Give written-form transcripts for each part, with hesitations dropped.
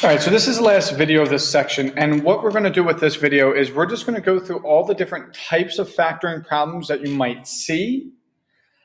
All right, so this is the last video of this section, and what we're going to do with this video is we're just going to go through all the different types of factoring problems that you might see,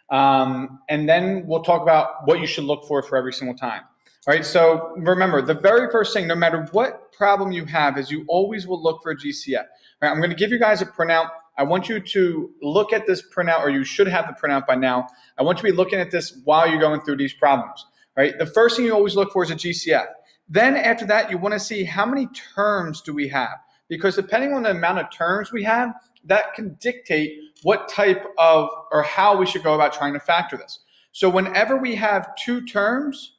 and then we'll talk about what you should look for every single time. All right, so remember, the very first thing, no matter what problem you have, is you always will look for a GCF. All right, I'm going to give you guys a printout. I want you to look at this printout, or you should have the printout by now. I want you to be looking at this while you're going through these problems. All right, the first thing you always look for is a GCF. Then after that, you want to see how many terms do we have, because depending on the amount of terms we have, that can dictate what type of or how we should go about trying to factor this. So whenever we have two terms,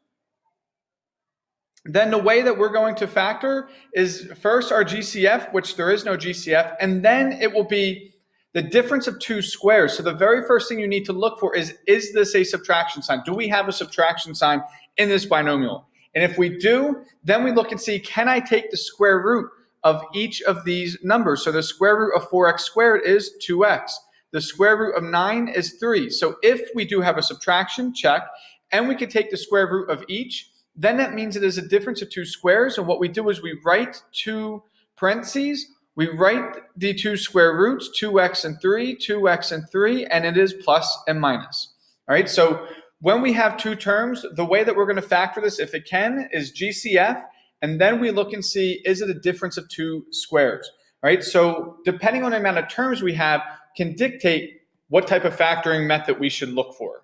then the way that we're going to factor is first our GCF, which there is no GCF, and then it will be the difference of two squares. So the very first thing you need to look for is this a subtraction sign? Do we have a subtraction sign in this binomial? And if we do, then we look and see, can I take the square root of each of these numbers? So the square root of 4x squared is 2x. The square root of 9 is 3. So if we do have a subtraction, check, and we can take the square root of each, then that means it is a difference of two squares. And what we do is we write two parentheses, we write the two square roots, 2x and 3, 2x and 3, and it is plus and minus. All right, so when we have two terms, the way that we're going to factor this, if it can, is GCF, and then we look and see, is it a difference of two squares? All right, so depending on the amount of terms we have can dictate what type of factoring method we should look for.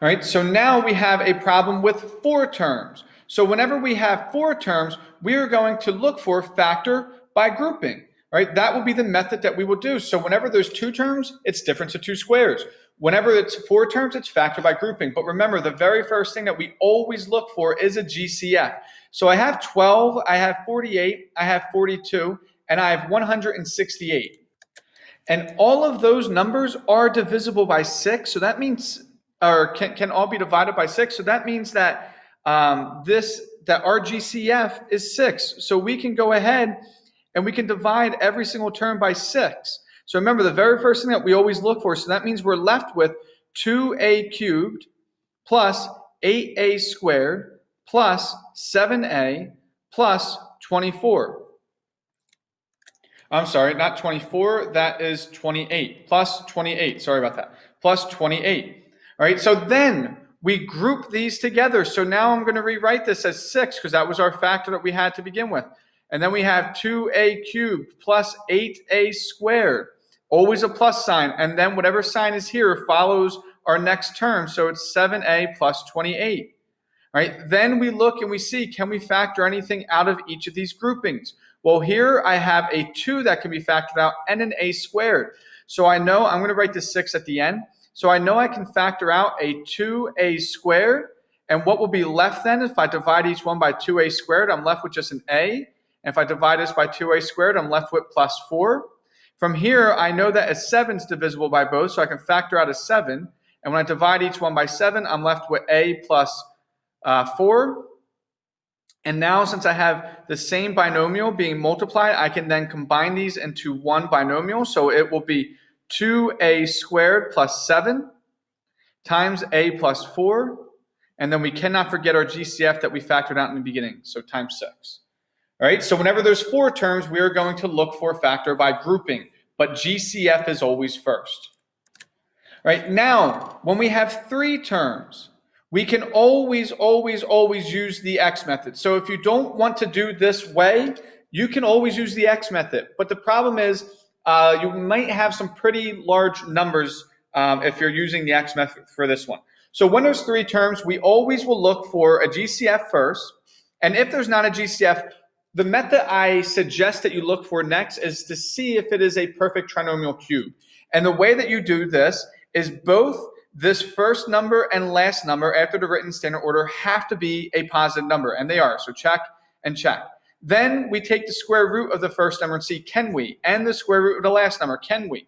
All right, so now we have a problem with four terms. So whenever we have four terms, we are going to look for factor by grouping. All right, that will be the method that we will do. So whenever there's two terms, it's difference of two squares. Whenever it's four terms, it's factor by grouping. But remember, the very first thing that we always look for is a GCF. So I have 12, I have 48, I have 42, and I have 168. And all of those numbers are divisible by 6. So that means, or can all be divided by 6. So that means that our GCF is 6. So we can go ahead and we can divide every single term by 6. So remember, the very first thing that we always look for, so that means we're left with 2a cubed plus 8a squared plus 7a plus 24. I'm sorry, not 24, that is 28, plus 28, sorry about that, plus 28. All right, so then we group these together. So now I'm going to rewrite this as 6 because that was our factor that we had to begin with. And then we have 2a cubed plus 8a squared, always a plus sign. And then whatever sign is here follows our next term. So it's 7a plus 28. All right, then we look and we see, can we factor anything out of each of these groupings? Well, here I have a 2 that can be factored out and an a squared. So I know I'm going to write the 6 at the end. So I know I can factor out a 2a squared. And what will be left then, if I divide each one by 2a squared, I'm left with just an a. And if I divide this by 2a squared, I'm left with plus 4. From here, I know that a 7 is divisible by both, so I can factor out a 7. And when I divide each one by 7, I'm left with a plus 4. And now, since I have the same binomial being multiplied, I can then combine these into one binomial. So it will be 2a squared plus 7 times a plus 4. And then we cannot forget our GCF that we factored out in the beginning, so times 6. All right, so whenever there's four terms, we are going to look for factor by grouping, but GCF is always first. All right, now, when we have three terms, we can always use the X method. So if you don't want to do this way, you can always use the X method. But the problem is you might have some pretty large numbers if you're using the X method for this one. So when there's three terms, we always will look for a GCF first. And if there's not a GCF, the method I suggest that you look for next is to see if it is a perfect trinomial cube. And the way that you do this is both this first number and last number after the written standard order have to be a positive number, and they are. So check and check. Then we take the square root of the first number and see, can we? And the square root of the last number, can we?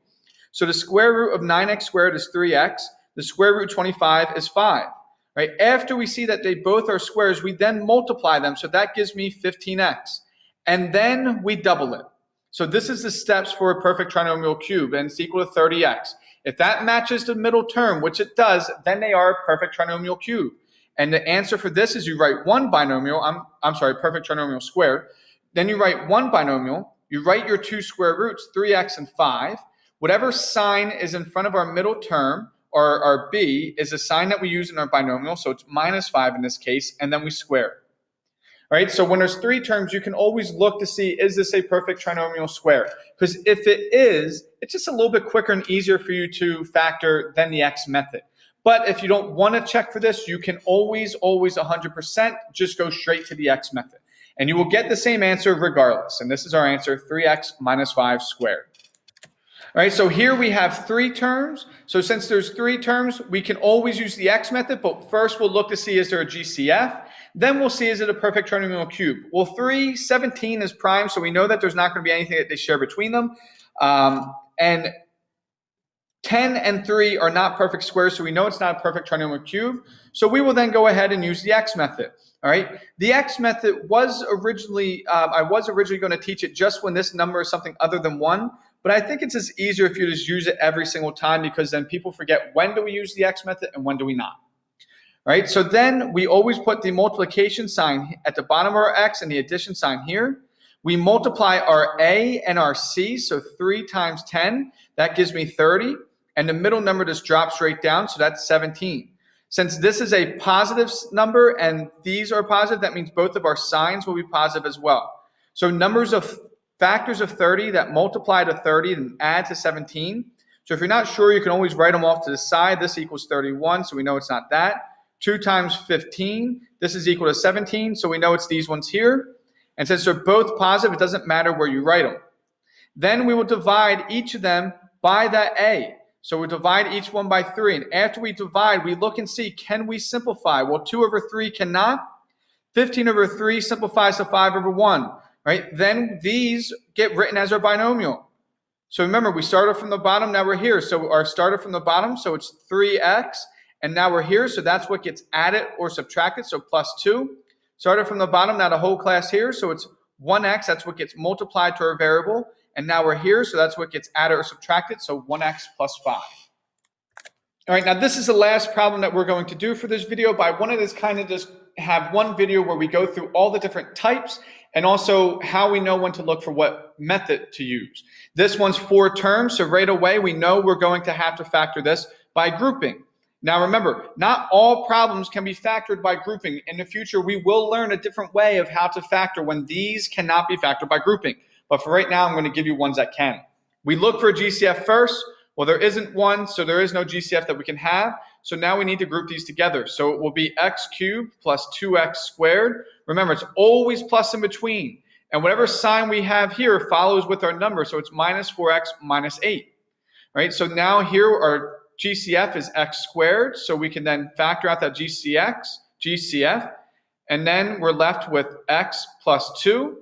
So the square root of 9x squared is 3x. The square root of 25 is 5. Right? After we see that they both are squares, we then multiply them. So that gives me 15x. And then we double it. So this is the steps for a perfect trinomial cube, and it's equal to 30x. If that matches the middle term, which it does, then they are a perfect trinomial cube. And the answer for this is you write one binomial, I'm sorry, perfect trinomial squared. Then you write one binomial, you write your two square roots, 3x and 5. Whatever sign is in front of our middle term, or our b, is a sign that we use in our binomial, so it's -5 in this case, and then we square it. All right, so when there's three terms, you can always look to see, is this a perfect trinomial square? Because if it is, it's just a little bit quicker and easier for you to factor than the x method. But if you don't want to check for this, you can always 100% just go straight to the x method. And you will get the same answer regardless. And this is our answer, 3x minus 5 squared. All right, so here we have three terms. So since there's three terms, we can always use the x method, but first we'll look to see, is there a GCF? Then we'll see, is it a perfect trinomial cube? Well, 3, 17 is prime, so we know that there's not going to be anything that they share between them. And 10 and 3 are not perfect squares, so we know it's not a perfect trinomial cube. So we will then go ahead and use the x method. All right, the x method was originally, I was originally going to teach it just when this number is something other than 1, but I think it's just easier if you just use it every single time, because then people forget, when do we use the x method and when do we not? All right, so then we always put the multiplication sign at the bottom of our x and the addition sign here. We multiply our a and our c, so 3 times 10, that gives me 30, and the middle number just drops straight down, so that's 17. Since this is a positive number and these are positive, that means both of our signs will be positive as well. So factors of 30 that multiply to 30 and add to 17. So if you're not sure, you can always write them off to the side. This equals 31, so we know it's not that. 2 times 15, this is equal to 17, so we know it's these ones here. And since they're both positive, it doesn't matter where you write them. Then we will divide each of them by that a. So we divide each one by 3. And after we divide, we look and see, can we simplify? Well, 2 over 3 cannot. 15 over 3 simplifies to 5 over 1. Right? Then these get written as our binomial. So remember, we started from the bottom, now we're here. So our started from the bottom, so it's 3x. And now we're here, so that's what gets added or subtracted, so plus 2. Started from the bottom, now the whole class here, so it's 1x, that's what gets multiplied to our variable. And now we're here, so that's what gets added or subtracted, so 1x plus 5. All right, now this is the last problem that we're going to do for this video, but I wanted to kind of just have one video where we go through all the different types and also how we know when to look for what method to use. This one's 4 terms, so right away we know we're going to have to factor this by grouping. Now remember, not all problems can be factored by grouping. In the future, we will learn a different way of how to factor when these cannot be factored by grouping. But for right now, I'm going to give you ones that can. We look for a GCF first. Well, there isn't one, so there is no GCF that we can have. So now we need to group these together. So it will be x cubed plus 2x squared. Remember, it's always plus in between. And whatever sign we have here follows with our number. So it's minus 4x minus 8. All right, so now here our GCF is x squared. So we can then factor out that GCF. And then we're left with x plus 2.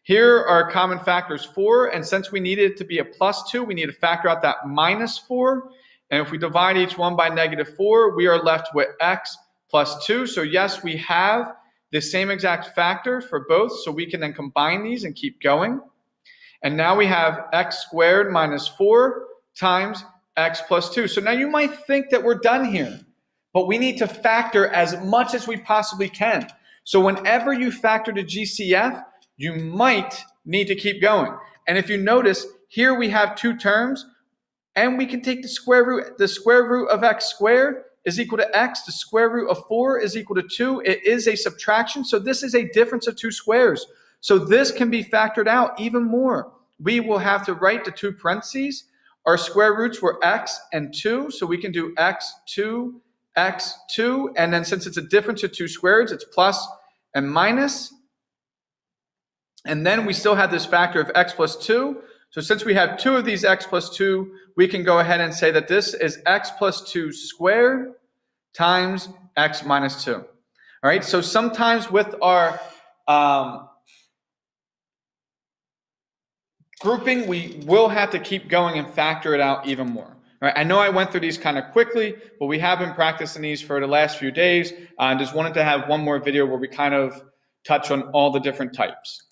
Here are common factors 4, and since we needed it to be a plus 2, we need to factor out that minus 4. And if we divide each one by -4, we are left with x plus 2. So yes, we have the same exact factor for both, so we can then combine these and keep going. And now we have x squared minus 4 times x plus 2. So now you might think that we're done here, but we need to factor as much as we possibly can. So whenever you factor the GCF, you might need to keep going. And if you notice, here we have 2 terms, and we can take the square root. The square root of x squared is equal to x. The square root of 4 is equal to 2. It is a subtraction, so this is a difference of 2 squares. So this can be factored out even more. We will have to write the 2 parentheses. Our square roots were x and 2, so we can do x2, x2, and then since it's a difference of 2 squares, it's plus and minus. And then we still have this factor of x plus 2. So since we have 2 of these x plus 2, we can go ahead and say that this is x plus 2 squared times x minus 2. All right, so sometimes with our grouping, we will have to keep going and factor it out even more. All right, I know I went through these kind of quickly, but we have been practicing these for the last few days. I just wanted to have one more video where we kind of touch on all the different types.